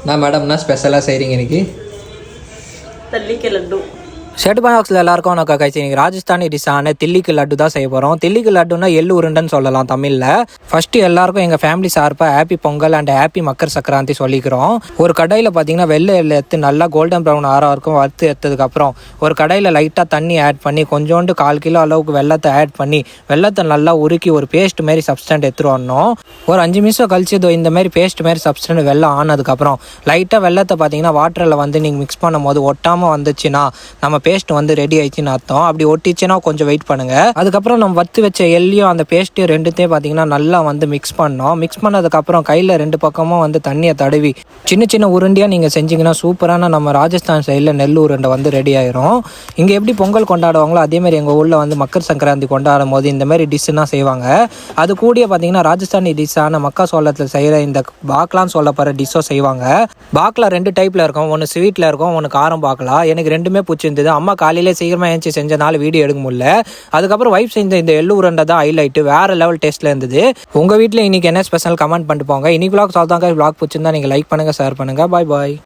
நான் மேடம் என்ன ஸ்பெஷலாக செய்கிறீங்க இன்னைக்கு? தல்லிக்கு லட்டு. ஷர்ட் பாக்ஸில் எல்லாருக்கும் உனக்கு கைச்சி இன்னைக்கு ராஜஸ்தானி டிஷ்ஷான தில்லிக்கு லட்டு தான் செய்ய போகிறோம். தில்லிக்கு லட்டுன்னா எள்ளு உருண்டைன்னு சொல்லலாம் தமிழில். ஃபஸ்ட்டு எல்லாருக்கும் எங்கள் ஃபேமிலி சார்பாக ஹாப்பி பொங்கல் அண்ட் ஹாப்பி மக்கர் சக்கராந்தி சொல்லிக்கிறோம். ஒரு கடையில் பார்த்தீங்கன்னா வெள்ளை எள்ளு எடுத்து நல்லா கோல்டன் ப்ரௌன் ஆறாருக்கும் வறுத்து எடுத்ததுக்கப்புறம் ஒரு கடையில் லைட்டாக தண்ணி ஆட் பண்ணி கொஞ்சோண்டு 1/4 கிலோ அளவுக்கு வெள்ளத்தை ஆட் பண்ணி வெள்ளத்தை நல்லா உருக்கி ஒரு பேஸ்ட் மாரி சப்ஸ்டன்ட் எடுத்துகிட்டு வரணும். ஒரு 5 நிமிஷம் கழிச்சு இந்த மாதிரி பேஸ்ட் மாரி சப்ஸ்டன்ட் வெள்ளம் ஆனதுக்கப்புறம் லைட்டாக வெள்ளத்தை பார்த்தீங்கன்னா வாட்டரில் வந்து நீங்கள் மிக்ஸ் பண்ணும் போது ஒட்டாமல் வந்துச்சுன்னா நம்ம பேஸ்ட் வந்து ரெடி ஆயிடுச்சுன்னு அர்த்தம். அப்படி ஒட்டிச்சுன்னா கொஞ்சம் வெயிட் பண்ணுங்க. அதுக்கப்புறம் நம்ம வறுத்து வச்ச எள்ளியும் அந்த பேஸ்ட்டையும் ரெண்டுத்தையும் பார்த்தீங்கன்னா நல்லா வந்து மிக்ஸ் பண்ணோம். மிக்ஸ் பண்ணதுக்கப்புறம் கையில் 2 பக்கமும் வந்து தண்ணியை தடவி சின்ன சின்ன உருண்டையாக நீங்கள் செஞ்சிங்கன்னா சூப்பரான நம்ம ராஜஸ்தான் சைடில் நெல் உருண்டை வந்து ரெடி ஆயிரும். இங்கே எப்படி பொங்கல் கொண்டாடுவாங்களோ அதேமாதிரி எங்கள் ஊரில் வந்து மக்கர் சங்கராந்தி கொண்டாடும் போது இந்த மாதிரி டிஷ்ஷுனா செய்வாங்க. அது கூட பார்த்தீங்கன்னா ராஜஸ்தானி டிஷ்ஷான மக்கா சோளத்தில் செய்கிற இந்த பாக்லான்னு சொல்லப்படுற டிஷ்ஷோ செய்வாங்க. பாக்லா 2 டைப்பில் இருக்கும். ஒன்று ஸ்வீட்டில் இருக்கும், ஒன்று காரம் பாக்லா. எனக்கு ரெண்டுமே பிடிச்சிருந்தது. அம்மா காலையிலே சீக்கிரமாக ஏஞ்சி செஞ்சனால வீடியோ எடுக்க முடியல. அதுக்கப்புறம் வைஃப் செஞ்ச இந்த எள்ளு உருண்டை தான் ஹைலைட்டு. வேறு லெவல் டேஸ்ட்டில் இருந்தது. உங்கள் வீட்டில் இன்றைக்கி என்ன ஸ்பெஷல் கமெண்ட் பண்ணிட்டு போங்க. இன்னைக்கு vlog சால்தாங்க vlog பிடிச்சிருந்தா நீங்கள் லைக் பண்ணுங்கள், ஷேர் பண்ணுங்கள். பாய் பாய்.